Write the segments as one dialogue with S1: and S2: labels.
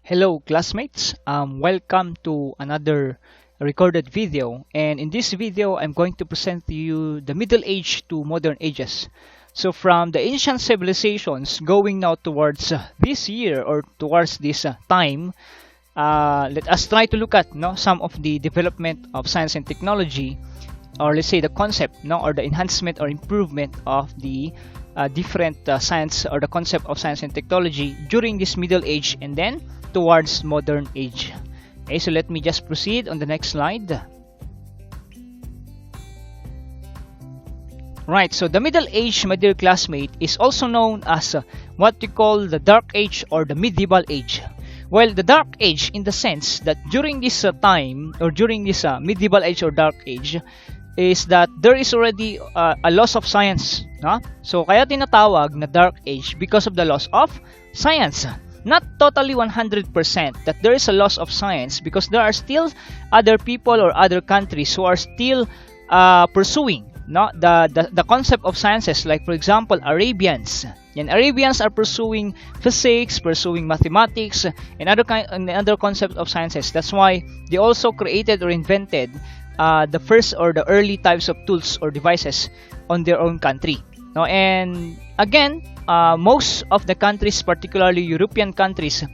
S1: Hello classmates, welcome to another recorded video, and in this video I'm going to present to you the Middle Age to modern ages. So from the ancient civilizations going now towards this year or towards this time, let us try to look at some of the development of science and technology, or let's say the concept or the enhancement or improvement of the different science or the concept of science and technology during this Middle Age and then towards modern age. Okay, so let me just proceed on the next slide. Right, so the Middle Age, my dear classmate, is also known as what we call the Dark Age or the Medieval Age. Well, the Dark Age in the sense that during this time or during this Medieval Age or Dark Age is that there is already a loss of science. No? So kaya tinatawag na Dark Age because of the loss of science. Not totally 100% that there is a loss of science, because there are still other people or other countries who are still pursuing the concept of sciences, like for example Arabians. And Arabians are pursuing physics, pursuing mathematics, and other concepts of sciences. That's why they also created or invented the first or the early types of tools or devices on their own country. And again, most of the countries, particularly European countries,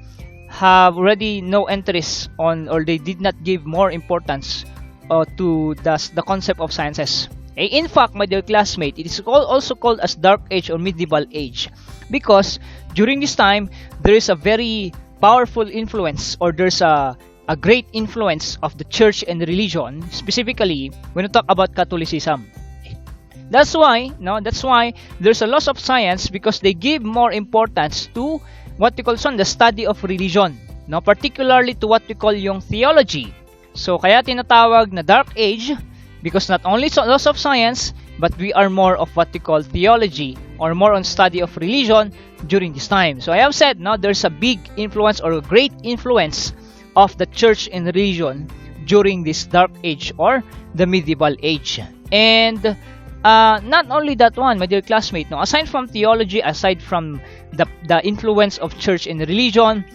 S1: have already no interest on, or they did not give more importance to the concept of sciences. In fact, my dear classmate, it is also called as Dark Age or Medieval Age because during this time there is a very powerful influence, or there's a great influence of the church and religion, specifically when we talk about Catholicism. That's why there's a loss of science, because they give more importance to what we call the study of religion, particularly to what we call yung theology. So kaya tinatawag na Dark Age because not only loss of science, but we are more of what we call theology, or more on study of religion during this time. So I have said there's a big influence or a great influence of the church and religion during this Dark Age or the Medieval Age. And not only that one, my dear classmate, aside from theology, aside from the influence of church and religion,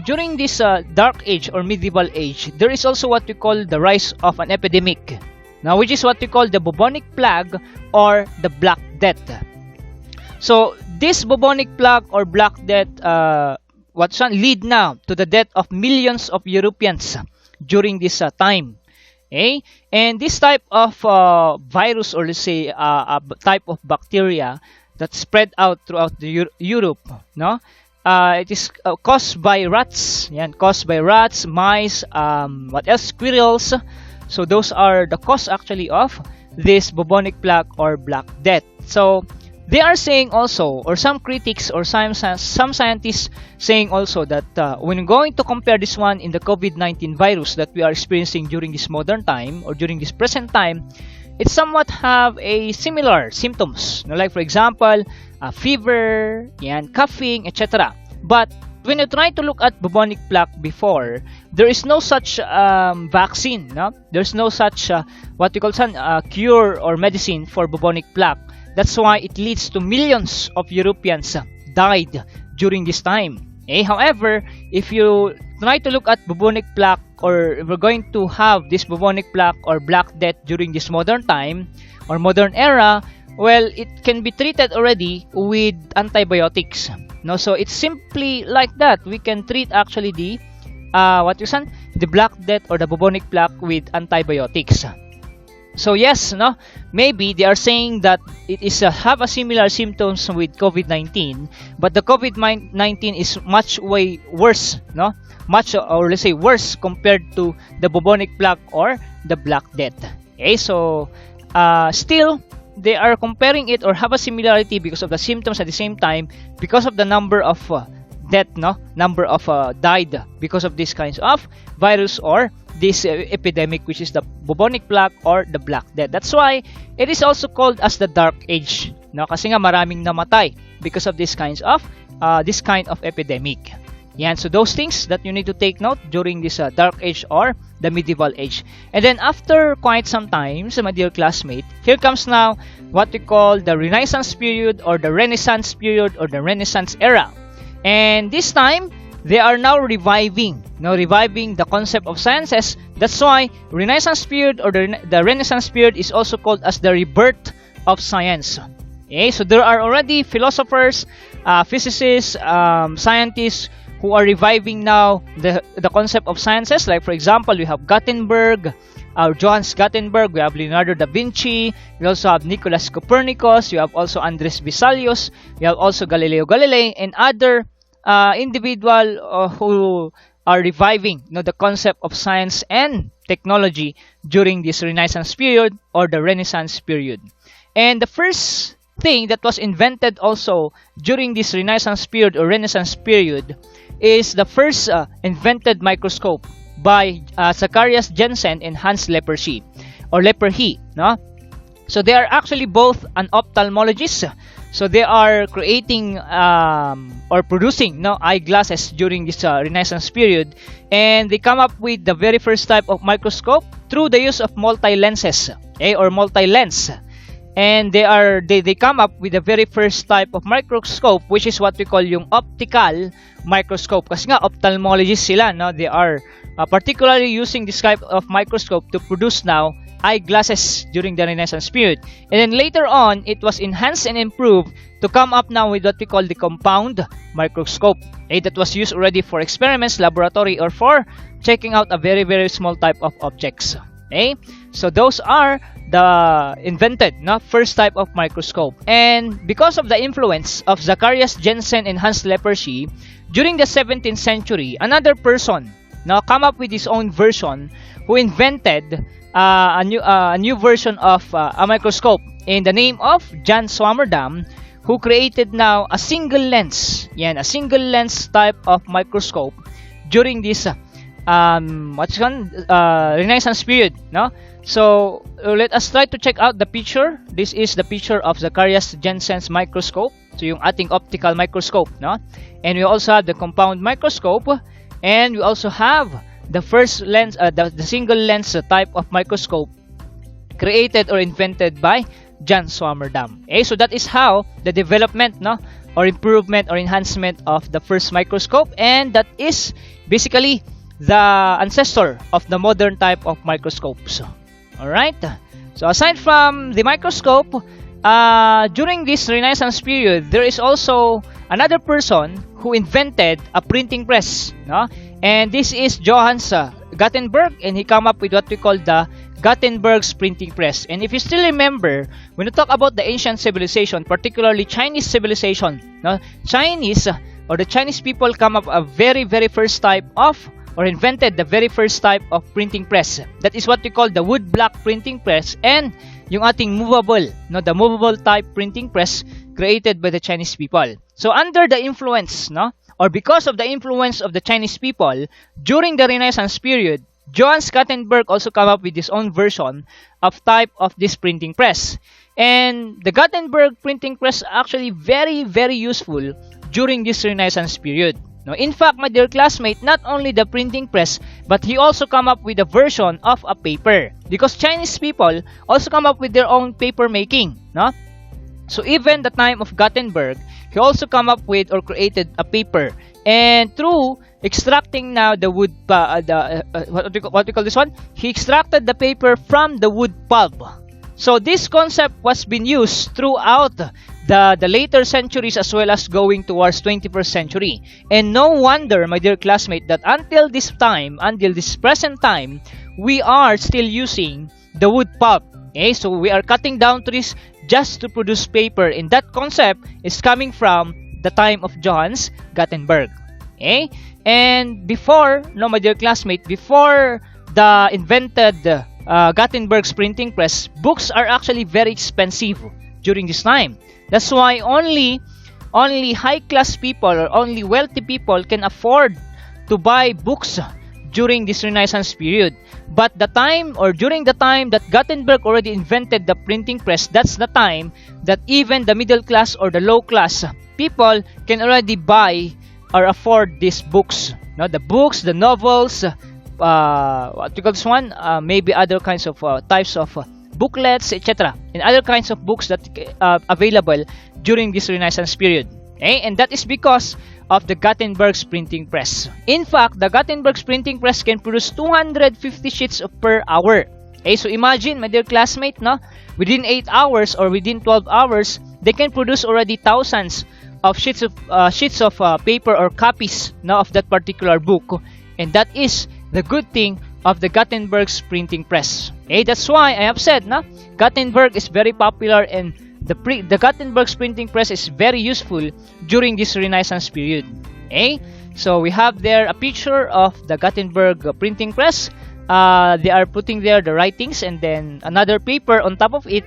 S1: during this Dark Age or Medieval Age, there is also what we call the rise of an epidemic, which is what we call the bubonic plague or the Black Death. So this bubonic plague or Black Death lead now to the death of millions of Europeans during this time. Okay? And this type of virus, or let's say a type of bacteria that spread out throughout Europe, it is caused by rats. Caused by rats, mice, what else? Squirrels. So those are the cause actually of this bubonic plague or Black Death. So they are saying also, or some critics or some scientists saying also, that when going to compare this one in the COVID-19 virus that we are experiencing during this modern time or during this present time, it somewhat have a similar symptoms. Like for example, fever, coughing, etc. But when you try to look at bubonic plague before, there is no such vaccine. There's no such what we call cure or medicine for bubonic plague. That's why it leads to millions of Europeans died during this time. However, if you try to look at bubonic plague, or if we're going to have this bubonic plague or Black Death during this modern time or modern era, well, it can be treated already with antibiotics. So it's simply like that. We can treat actually the Black Death or the bubonic plague with antibiotics. So yes, maybe they are saying that it is have a similar symptoms with COVID-19, but the COVID-19 is much way worse, much, or let's say worse, compared to the bubonic plague or the Black Death. So still they are comparing it or have a similarity because of the symptoms at the same time, because of the number of death, number of died because of these kinds of virus or this epidemic, which is the bubonic plague or the Black Death. That's why it is also called as the Dark Age, kasi nga maraming namatay because of this kind of epidemic. So those things that you need to take note during this Dark Age or the Medieval Age. And then after quite some time, my dear classmate, here comes now what we call the Renaissance period or the Renaissance period or the Renaissance era. And this time, they are now reviving, reviving the concept of sciences. That's why Renaissance period or the Renaissance period is also called as the rebirth of science. Okay, so there are already philosophers, physicists, scientists who are reviving now the concept of sciences. Like for example, we have Gutenberg, Johannes Gutenberg, we have Leonardo da Vinci, we also have Nicolas Copernicus, we have also Andres Vesalius, we have also Galileo Galilei, and other individual who are reviving the concept of science and technology during this Renaissance period or the Renaissance period. And the first thing that was invented also during this Renaissance period or Renaissance period is the first invented microscope by Zacharias Janssen and Hans Lippershey or Lippershey, no? So they are actually both an ophthalmologist. So they are creating or producing eyeglasses during this Renaissance period, and they come up with the very first type of microscope through the use of multi-lenses, or multi-lens. And they come up with the very first type of microscope, which is what we call yung optical microscope. Kasi nga ophthalmologists sila, no? They are particularly using this type of microscope to produce now eyeglasses during the Renaissance period. And then later on, it was enhanced and improved to come up now with what we call the compound microscope. That was used already for experiments, laboratory, or for checking out a very, very small type of objects. So those are the invented first type of microscope. And because of the influence of Zacharias Janssen and Hans Lippershey, during the 17th century, another person come up with his own version who invented a new version of a microscope in the name of Jan Swammerdam, who created now a single lens. A single lens type of microscope during this Renaissance period, no? So let us try to check out the picture. This is the picture of Zacharias Janssen's microscope. So yung ating optical microscope, no? And we also have the compound microscope, and we also have the first lens, the single lens type of microscope created or invented by Jan Swammerdam. So that is how the development, or improvement or enhancement of the first microscope, and that is basically the ancestor of the modern type of microscopes. Alright, so aside from the microscope, during this Renaissance period, there is also another person who invented a printing press, and this is Johannes Gutenberg, and he came up with what we call the Gutenberg's printing press. And if you still remember, when we talk about the ancient civilization, particularly Chinese civilization, Chinese or the Chinese people come up a very, very first type of, or invented the very first type of printing press. That is what we call the wood block printing press, and yung ating movable, the movable type printing press created by the Chinese people. So under the influence, or because of the influence of the Chinese people during the Renaissance period, Johannes Gutenberg also came up with his own version of type of this printing press. And the Gutenberg printing press actually very, very useful during this Renaissance period. In fact, my dear classmate, not only the printing press, but he also come up with a version of a paper. Because Chinese people also come up with their own paper making. So even the time of Gutenberg, he also come up with or created a paper. And through extracting now the wood, what we call this one? He extracted the paper from the wood pulp. So this concept was being used throughout the later centuries as well as going towards 21st century. And no wonder, my dear classmate, that until this time, until this present time, we are still using the wood pulp. So we are cutting down trees just to produce paper, and that concept is coming from the time of Johannes Gutenberg. And before, my dear classmate, before the invented Gutenberg's printing press, books are actually very expensive during this time. That's why only high-class people or only wealthy people can afford to buy books during this Renaissance period. But the time, or during the time that Gutenberg already invented the printing press, that's the time that even the middle class or the low class people can already buy or afford these books. The books, the novels, what do you call this one? Maybe other kinds of types of booklets, etc. and other kinds of books that available during this Renaissance period. And that is because of the Gutenberg's printing press. In fact, the Gutenberg's printing press can produce 250 sheets per hour. Okay, so imagine, my dear classmate, no? Within 8 hours or within 12 hours, they can produce already thousands of sheets of paper or copies, no, of that particular book. And that is the good thing of the Gutenberg's printing press. Okay, that's why I have said, no, Gutenberg is very popular, and the Gutenberg's printing press is very useful during this Renaissance period. Okay, so we have there a picture of the Gutenberg printing press. They are putting there the writings, and then another paper on top of it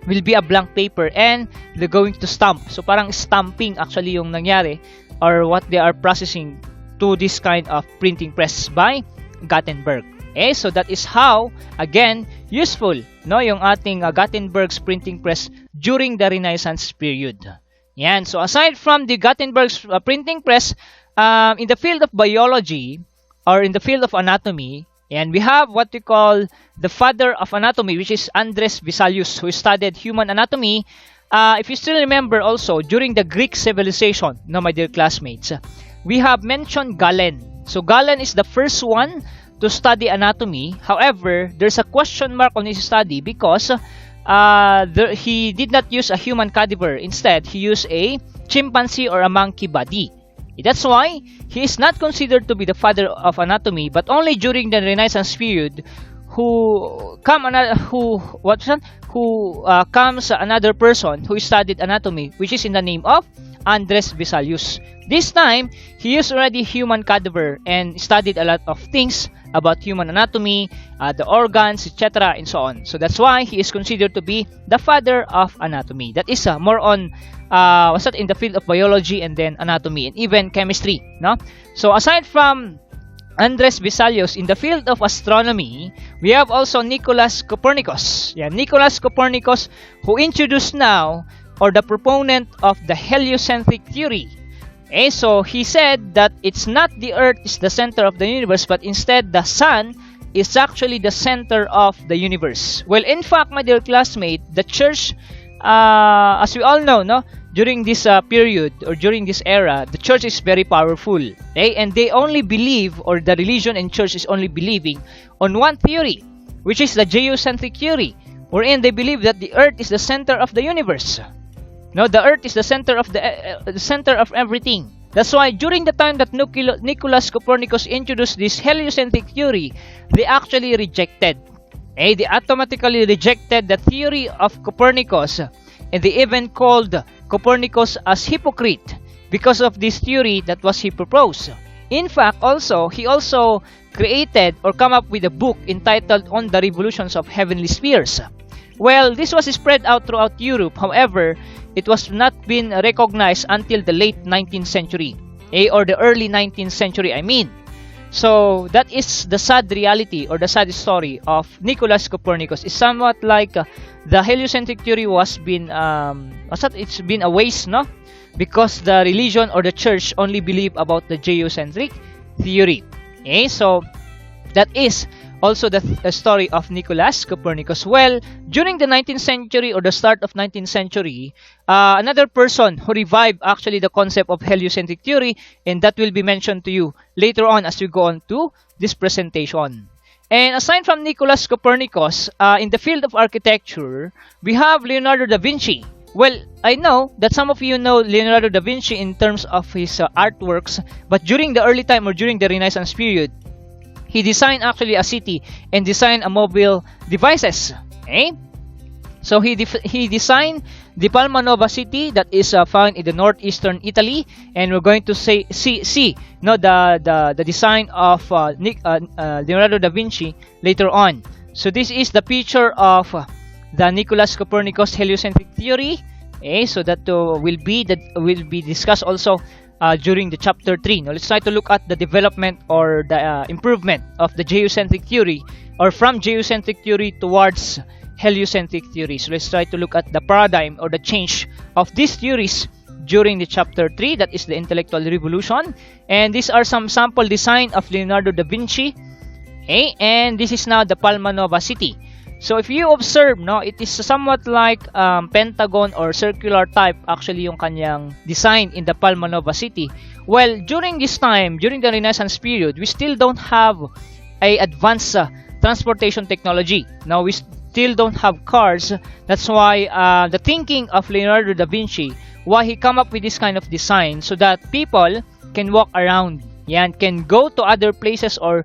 S1: will be a blank paper, and they're going to stamp. So parang stamping actually yung nangyari, or what they are processing to this kind of printing press by Gutenberg. Okay, so that is how, again, useful, no, yung ating Gutenberg's printing press during the Renaissance period. Yan. So aside from the Gutenberg's printing press, in the field of biology or in the field of anatomy, and we have what we call the father of anatomy, which is Andres Vesalius, who studied human anatomy. If you still remember also, during the Greek civilization, no, my dear classmates, we have mentioned Galen. So Galen is the first one to study anatomy. However, there's a question mark on his study because he did not use a human cadaver. Instead, he used a chimpanzee or a monkey body. That's why he is not considered to be the father of anatomy, but only during the Renaissance period comes another person who studied anatomy, which is in the name of Andres Vesalius. This time, he used already human cadaver and studied a lot of things about human anatomy, the organs, etc., and so on. So that's why he is considered to be the father of anatomy. That is more on in the field of biology and then anatomy and even chemistry. No? So aside from Andres Vesalius, in the field of astronomy, we have also Nicholas Copernicus. Yeah, Nicholas Copernicus, who introduced now, or the proponent of the heliocentric theory. Okay, so he said that it's not the Earth is the center of the universe, but instead the Sun is actually the center of the universe. Well, in fact, my dear classmate, the church, as we all know, no, during this period or during this era, the church is very powerful. Okay? And they only believe, or the religion and church is only believing on one theory, which is the geocentric theory, wherein they believe that the Earth is the center of the universe. No, the Earth is the center of the center of everything. That's why during the time that Nicholas Copernicus introduced this heliocentric theory, they actually rejected. They automatically rejected the theory of Copernicus, and they even called Copernicus as hypocrite because of this theory that was he proposed. In fact, he also created or come up with a book entitled On the Revolutions of Heavenly Spheres. Well, this was spread out throughout Europe. However, it was not been recognized until the late 19th century, or the early 19th century, I mean. So that is the sad reality or the sad story of Nicholas Copernicus. It's somewhat like the heliocentric theory it's been a waste, no? Because the religion or the church only believe about the geocentric theory. Okay, so that is also the story of Nicholas Copernicus. Well, during the 19th century or the start of 19th century, another person who revived actually the concept of heliocentric theory, and that will be mentioned to you later on as we go on to this presentation. And aside from Nicholas Copernicus, in the field of architecture, we have Leonardo da Vinci. Well, I know that some of you know Leonardo da Vinci in terms of his artworks, but during the early time or during the Renaissance period, he designed actually a city and designed a mobile devices. Okay? So he designed the Palma Nova city that is found in the northeastern Italy, and we're going to see the design of Leonardo da Vinci later on. So this is the picture of the Nicholas Copernicus heliocentric theory. Okay? So that will be discussed also during the chapter 3. Now let's try to look at the development or the improvement of the geocentric theory, or from geocentric theory towards heliocentric theory. So let's try to look at the paradigm or the change of these theories during the chapter 3, that is the intellectual revolution. And these are some sample design of Leonardo da Vinci. Okay? And this is now the Palma Nova city. So if you observe, no, it is somewhat like pentagon or circular type actually yung kanyang design in the Palma Nova City. Well, during this time, during the Renaissance period, we still don't have a advanced transportation technology. Now we still don't have cars. That's why the thinking of Leonardo da Vinci, why he come up with this kind of design so that people can walk around, yan, can go to other places or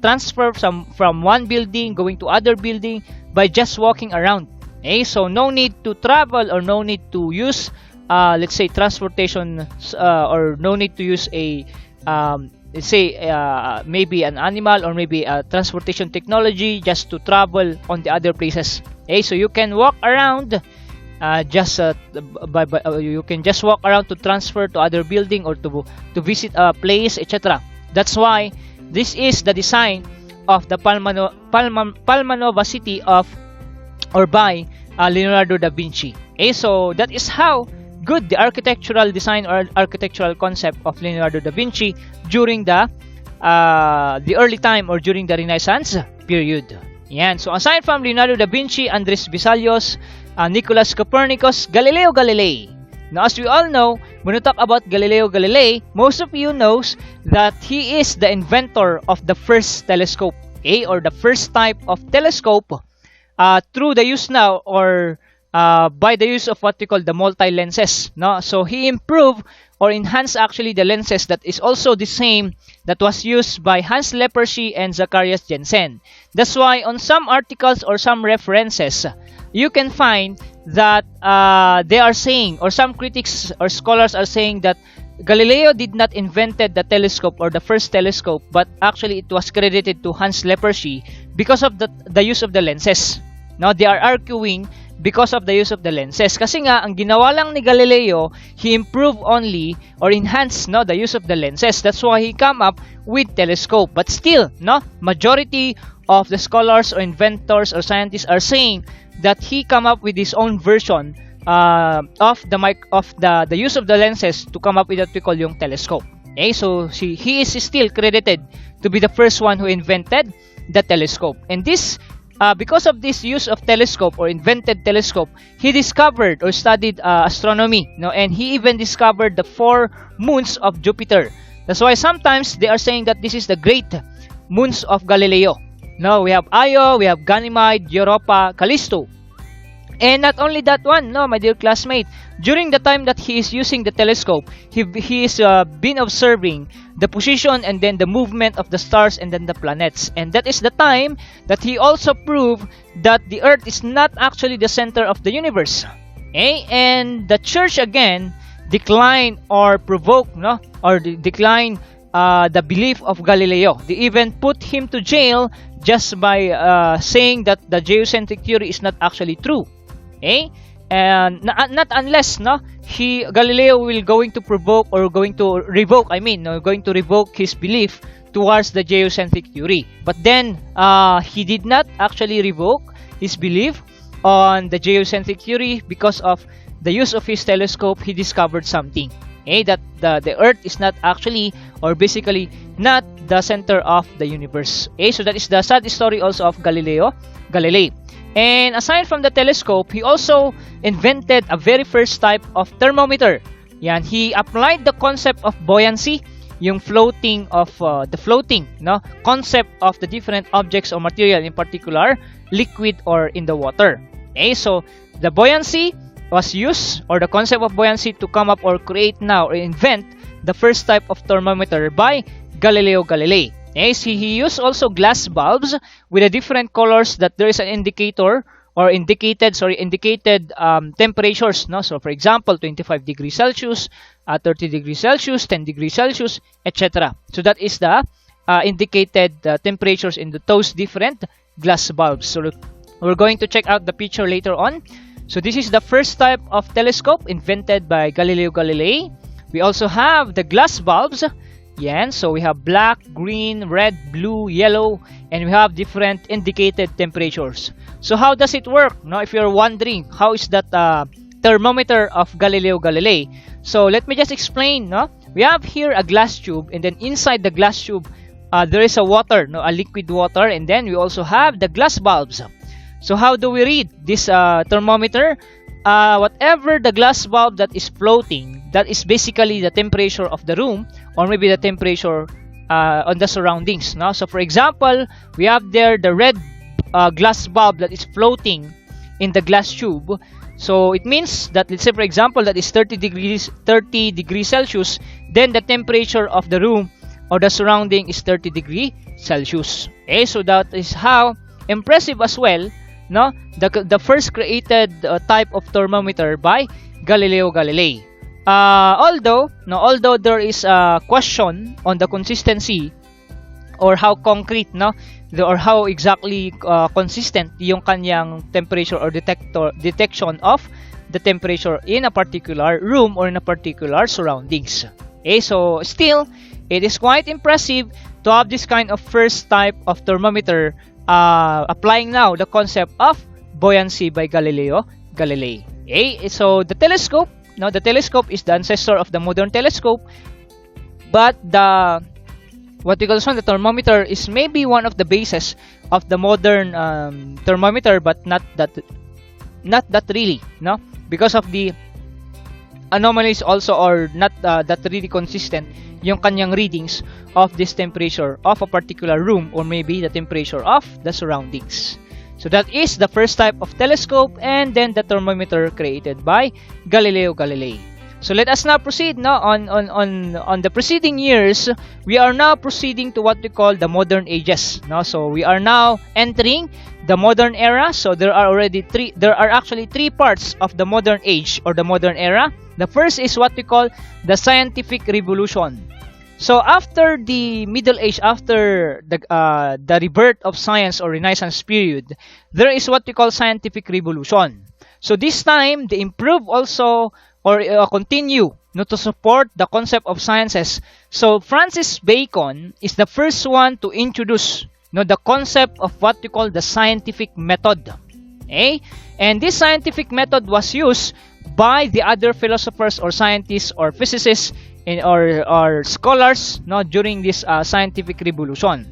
S1: transfer from one building going to other building by just walking around. Okay, so no need to travel or no need to use let's say transportation or no need to use a let's say maybe an animal or maybe a transportation technology just to travel on the other places. Okay, so you can walk around you can just walk around to transfer to other building or to visit a place, etc. That's why this is the design of the Palma Nova City of or by Leonardo da Vinci. Okay, so that is how good the architectural design or architectural concept of Leonardo da Vinci during the early time or during the Renaissance period. Yan. So aside from Leonardo da Vinci, Andres Vesalius, Nicolas Copernicus, Galileo Galilei. Now, as we all know, when we talk about Galileo Galilei, most of you knows that he is the inventor of the first telescope, okay, or the first type of telescope through the use now or by the use of what we call the multi-lenses. No? So he improved or enhanced actually the lenses that is also the same that was used by Hans Lippershey and Zacharias Janssen. That's why on some articles or some references, you can find that they are saying, or some critics or scholars are saying that Galileo did not invented the telescope or the first telescope, but actually it was credited to Hans Lippershey because of the use of the lenses. Now they are arguing because of the use of the lenses. Kasi nga, ang ginawa lang ni Galileo, he improved only or enhanced the use of the lenses. That's why he come up with telescope. But still, majority of the scholars or inventors or scientists are saying that he come up with his own version of the use of the lenses to come up with what we call yung telescope. Okay, so he is still credited to be the first one who invented the telescope. And this because of this use of telescope or invented telescope, he discovered or studied astronomy, and he even discovered the 4 moons of Jupiter. That's why sometimes they are saying that this is the great moons of Galileo. Now we have Io, we have Ganymede, Europa, Callisto. And not only that one, my dear classmate, during the time that he is using the telescope, he is been observing the position and then the movement of the stars and then the planets. And that is the time that he also proved that the Earth is not actually the center of the universe. Okay? And the church again declined or provoked, declined the belief of Galileo. They even put him to jail just by saying that the geocentric theory is not actually true. Okay? And not unless Galileo will going to provoke or going to revoke his belief towards the geocentric theory. But then he did not actually revoke his belief on the geocentric theory because of the use of his telescope. He discovered something, that the Earth is not actually or basically not the center of the universe. So that is the sad story also of Galileo Galilei. And aside from the telescope, he also invented a very first type of thermometer. Yan, he applied the concept of buoyancy, yung floating of the floating, concept of the different objects or material, in particular liquid or in the water. Okay, so the buoyancy was used, or the concept of buoyancy, to come up or create now or invent the first type of thermometer by Galileo Galilei. Okay, so he used also glass bulbs with a different colors that there is an indicator or indicated temperatures. So for example, 25 degrees Celsius, 30 degrees Celsius, 10 degrees Celsius, etc. So that is the indicated temperatures in those different glass bulbs. So we're going to check out the picture later on. So this is the first type of telescope invented by Galileo Galilei. We also have the glass bulbs. Yan, so we have black, green, red, blue, yellow, and we have different indicated temperatures. So how does it work? If you're wondering, how is that thermometer of Galileo Galilei? So let me just explain. We have here a glass tube, and then inside the glass tube, there is a water, a liquid water, and then we also have the glass bulbs. So how do we read this thermometer? Whatever the glass bulb that is floating, that is basically the temperature of the room, or maybe the temperature on the surroundings. No? So for example, we have there the red glass bulb that is floating in the glass tube. So it means that, let's say for example, that is 30 degrees Celsius, then the temperature of the room or the surrounding is 30 degrees Celsius. Okay, so that is how impressive as well, no, the first created type of thermometer by Galileo Galilei. Although there is a question on the consistency or how concrete, no, or how exactly consistent yung kanyang temperature or detection of the temperature in a particular room or in a particular surroundings. Okay, so still it is quite impressive to have this kind of first type of thermometer applying now the concept of buoyancy by Galileo Galilei. Okay, so the telescope is the ancestor of the modern telescope, but the thermometer is maybe one of the bases of the modern thermometer, but not that really, no, because of the anomalies also, or not that really consistent yung kanyang readings of this temperature of a particular room, or maybe the temperature of the surroundings. So that is the first type of telescope, and then the thermometer created by Galileo Galilei. So let us now proceed now on the preceding years. We are now proceeding to what we call the modern ages. No? So we are now entering the modern era. So there are actually three parts of the modern age or the modern era. The first is what we call the scientific revolution. So after the Middle Age, after the rebirth of science or Renaissance period, there is what we call scientific revolution. So this time they improve also, or continue, no, to support the concept of sciences. So Francis Bacon is the first one to introduce, no, the concept of what we call the scientific method. Okay? And this scientific method was used by the other philosophers or scientists or physicists or scholars, no, during this scientific revolution.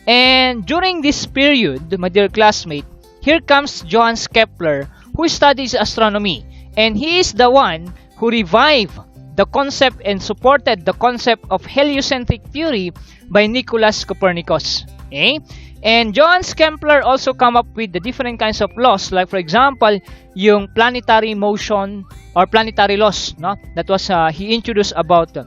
S1: And during this period, my dear classmate, here comes Johannes Kepler, who studies astronomy. And he is the one who revived the concept and supported the concept of heliocentric theory by Nicholas Copernicus. Okay? And Johannes Kepler also come up with the different kinds of laws, like for example, yung planetary motion or planetary laws, no? That was he introduced about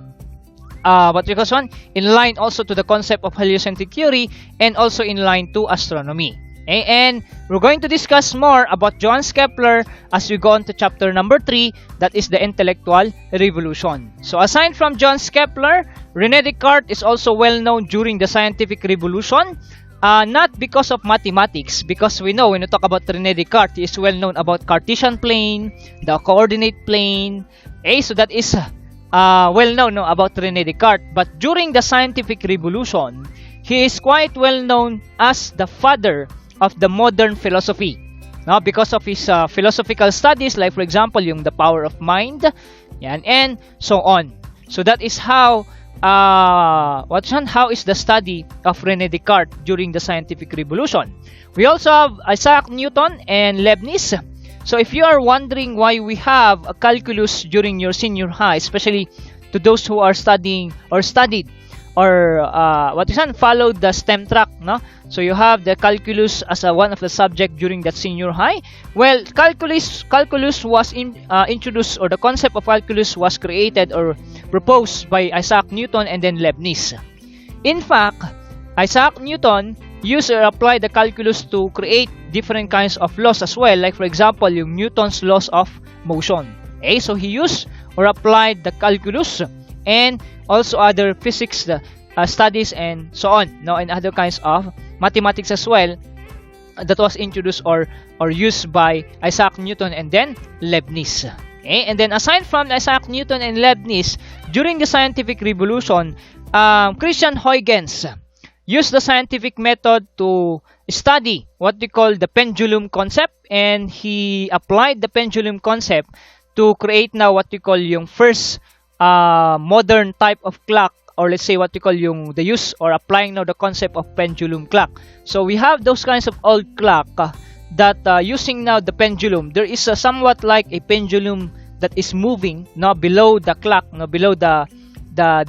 S1: what we call one, in line also to the concept of heliocentric theory, and also in line to astronomy. Okay? And we're going to discuss more about Johannes Kepler as we go on to chapter number 3, that is the intellectual revolution. So aside from Johannes Kepler, René Descartes is also well known during the scientific revolution. Not because of mathematics, because we know when we talk about René Descartes, he is well known about Cartesian plane, the coordinate plane. Okay, so that is well known, no, about René Descartes. But during the scientific revolution, he is quite well known as the father of the modern philosophy. No, because of his philosophical studies, like for example, yung the power of mind, yan, and so on. So that is how is the study of René Descartes during the scientific revolution. We also have Isaac Newton and Leibniz. So if you are wondering why we have a calculus during your senior high, especially to those who are studying or studied or followed the STEM track, no? So you have the calculus as one of the subject during that senior high. Well, calculus was introduced, or the concept of calculus was created or proposed by Isaac Newton and then Leibniz. In fact, Isaac Newton used or applied the calculus to create different kinds of laws as well, like for example, yung Newton's laws of motion. Okay, so he used or applied the calculus and also other physics studies and so on, no, and other kinds of mathematics as well that was introduced or used by Isaac Newton and then Leibniz. Okay? And then aside from Isaac Newton and Leibniz, during the scientific revolution, Christian Huygens used the scientific method to study what we call the pendulum concept, and he applied the pendulum concept to create now what we call yung first modern type of clock, or let's say what we call the use or applying now the concept of pendulum clock. So we have those kinds of old clock that using now the pendulum, there is somewhat like a pendulum that is moving now below the clock, below the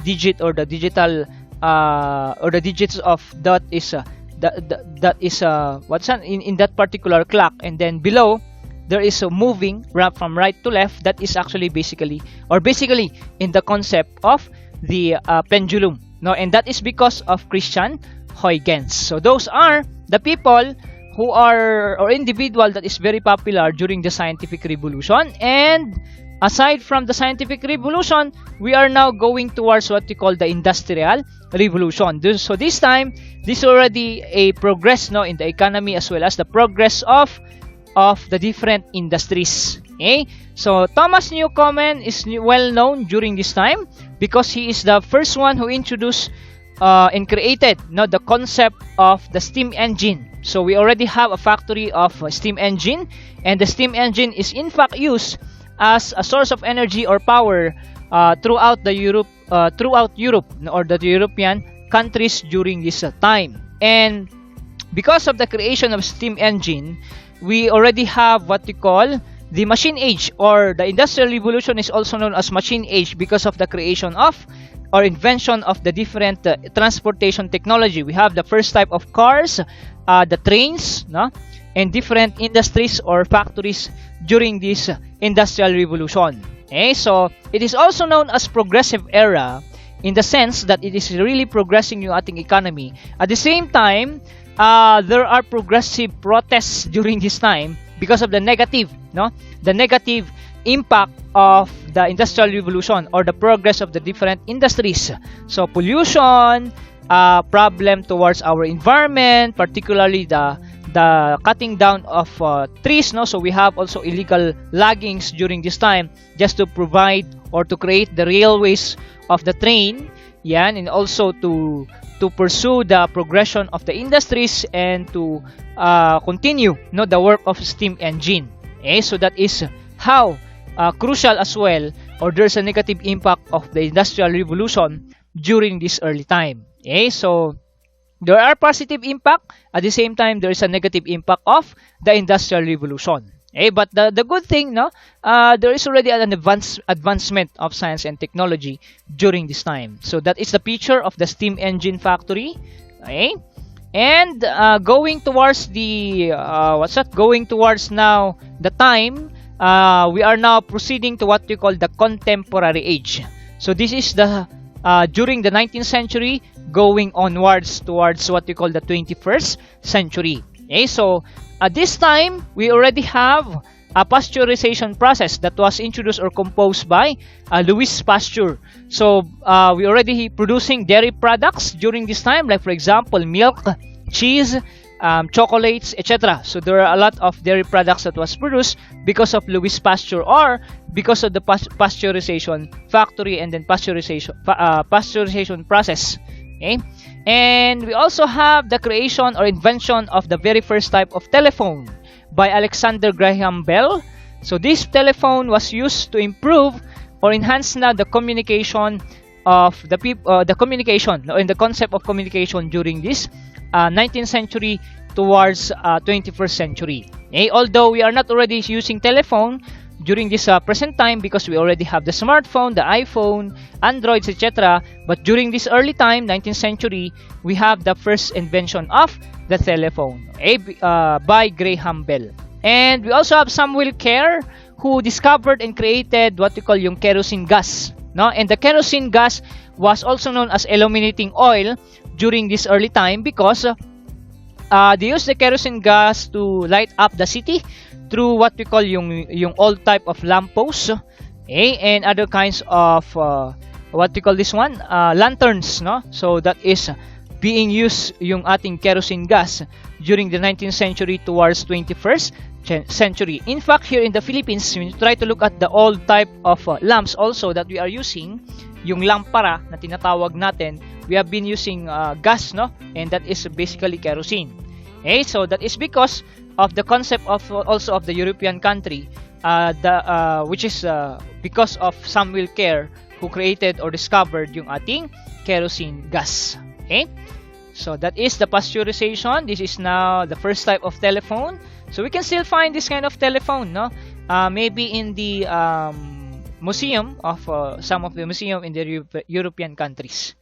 S1: digit or the digital or the digits of that is that is what's that in that particular clock, and then below there is a moving from right to left. That is actually basically in the concept of the pendulum, and that is because of Christian Huygens. So those are the people who are or individual that is very popular during the scientific revolution. And aside from the scientific revolution, we are now going towards what we call the industrial revolution. So this time, this is already a progress in the economy, as well as the progress of the different industries. Okay? So Thomas Newcomen is well known during this time because he is the first one who introduced and created the concept of the steam engine. So we already have a factory of a steam engine, and the steam engine is in fact used as a source of energy or power throughout Europe or the European countries during this time. And because of the creation of steam engine, we already have what we call the machine age, or the industrial revolution is also known as machine age because of the creation of or invention of the different transportation technology. We have the first type of cars, the trains, and different industries or factories during this industrial revolution. Okay, so it is also known as progressive era in the sense that it is really progressing yung ating economy. At the same time, there are progressive protests during this time because of the negative impact of the industrial revolution or the progress of the different industries. So pollution, problem towards our environment, particularly the cutting down of trees. So we have also illegal loggings during this time just to provide or to create the railways of the train. And also to pursue the progression of the industries and to continue the work of steam engine. Okay? So that is how crucial as well, or there's a negative impact of the industrial revolution during this early time. Okay? So there are positive impact, at the same time there is a negative impact of the industrial revolution. Okay? But the good thing, there is already an advancement of science and technology during this time. So that is the picture of the steam engine factory. Okay? And going towards the going towards now the time, we are now proceeding to what we call the contemporary age. So this is the during the 19th century going onwards towards what we call the 21st century. Okay? So at this time, we already have a pasteurization process that was introduced or composed by Louis Pasteur. So we already producing dairy products during this time, like for example milk, cheese, chocolates, etc. So there are a lot of dairy products that was produced because of Louis Pasteur, or because of the pasteurization factory and then pasteurization process. Okay? And we also have the creation or invention of the very first type of telephone by Alexander Graham Bell. So this telephone was used to improve or enhance now the communication of the people, the communication in the concept of communication during this 19th century towards 21st century. Okay? Although we are not already using telephone during this present time because we already have the smartphone, the iPhone, Androids, etc. But during this early time, 19th century, we have the first invention of the telephone by Graham Bell. And we also have Samuel Kerr, who discovered and created what we call yung kerosene gas. And the kerosene gas was also known as illuminating oil during this early time because they used the kerosene gas to light up the city through what we call yung old type of lampposts, and other kinds of what we call this one, lanterns, So that is being used yung ating kerosene gas during the 19th century towards 21st century. In fact, here in the Philippines, when you try to look at the old type of lamps also that we are using, yung lampara na tinatawag natin, we have been using gas, and that is basically kerosene. Okay, so that is because of the concept of also of the European country, which is because of Samuel Kerr, who created or discovered yung ating kerosene gas. Okay, so that is the pasteurization. This is now the first type of telephone So we can still find this kind of telephone, no? Maybe in the museum of some of the museum in the European countries.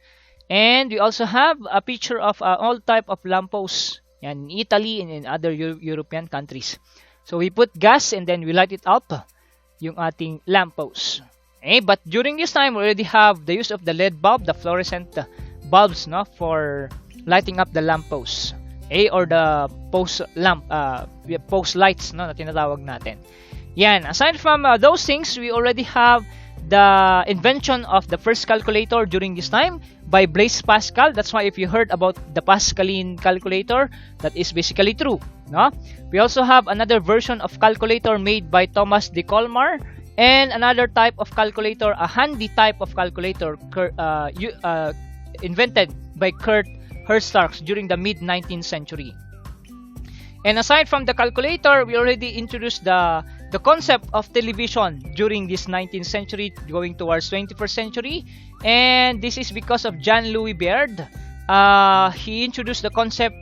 S1: And we also have a picture of all type of lampposts in Italy and in other European countries. So we put gas and then we light it up, yung ating lamppost. Okay, but during this time, we already have the use of the LED bulb, the fluorescent bulbs, no, for lighting up the lampposts. Okay, or the post lamp, post lights, no, na tinatawag natin. Yan. Aside from those things, we already have the invention of the first calculator during this time by Blaise Pascal. That's why if you heard about the Pascaline calculator, that is basically true. No? We also have another version of calculator made by Thomas de Colmar, and another type of calculator, a handy type of calculator invented by Kurt Herstars during the mid-19th century. And aside from the calculator, we already introduced the concept of television during this 19th century going towards 21st century, and this is because of Jean-Louis Baird. He introduced the concept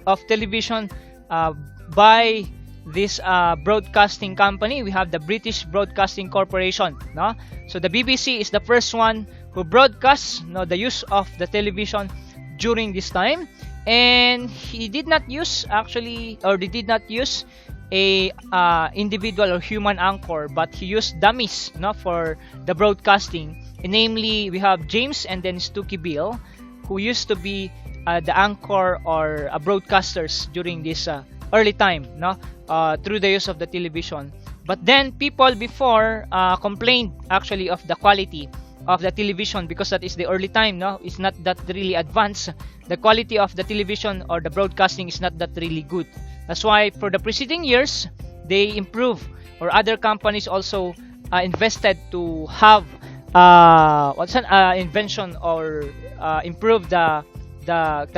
S1: of television by this broadcasting company. We have the British Broadcasting Corporation, no? So the BBC is the first one who broadcasts, no, the use of the television during this time. And he did not use they did not use a individual or human anchor, but he used dummies, no, for the broadcasting. And namely, we have James and then Stucky Bill, who used to be the anchor or broadcasters during this early time, no, through the use of the television. But then people before complained actually of the quality of the television, because that is the early time, no, it's not that really advanced. The quality of the television or the broadcasting is not that really good. That's why for the preceding years, they improve, or other companies also invested to have invention or improve the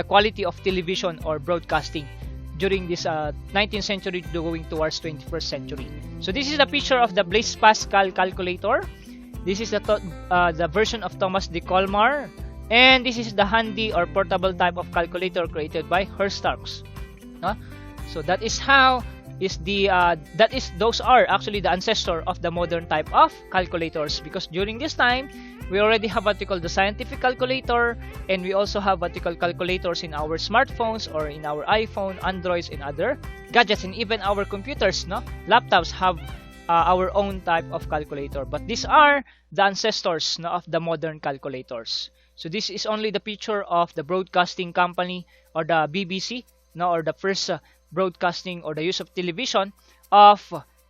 S1: quality of television or broadcasting during this 19th century going towards 21st century. So this is a picture of the Blaise Pascal calculator. This is the version of Thomas de Colmar, and this is the handy or portable type of calculator created by Herstars. So that is how those are actually the ancestor of the modern type of calculators, because during this time we already have what we call the scientific calculator, and we also have what we call calculators in our smartphones or in our iPhone, Androids, and other gadgets, and even our computers, no, laptops have our own type of calculator. But these are the ancestors, no, of the modern calculators. So this is only the picture of the broadcasting company or the BBC, no, or the first broadcasting or the use of television of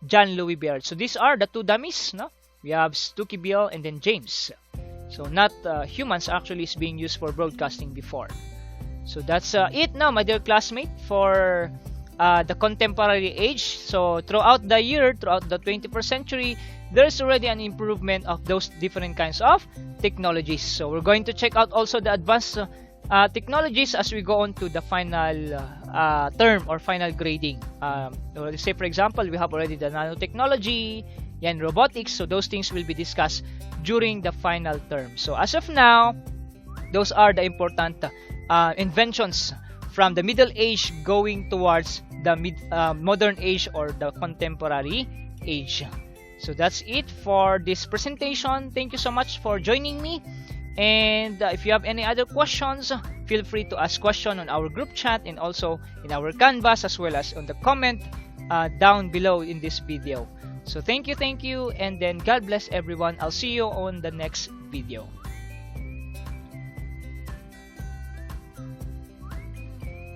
S1: Jean-Louis Baird. So these are the two dummies, no? We have Stucky Bill and then James. So not humans actually is being used for broadcasting before. So that's it now, my dear classmate, for the contemporary age. So throughout the year, throughout the 21st century, there's already an improvement of those different kinds of technologies. So we're going to check out also the advanced technologies as we go on to the final term or final grading. Let's say, for example, we have already the nanotechnology and robotics. So those things will be discussed during the final term. So as of now, those are the important inventions from the Middle Age going towards the modern age or the contemporary age. So that's it for this presentation. Thank you so much for joining me. And if you have any other questions, feel free to ask questions on our group chat and also in our canvas, as well as on the comment down below in this video. So thank you, and then God bless everyone. I'll see you on the next video.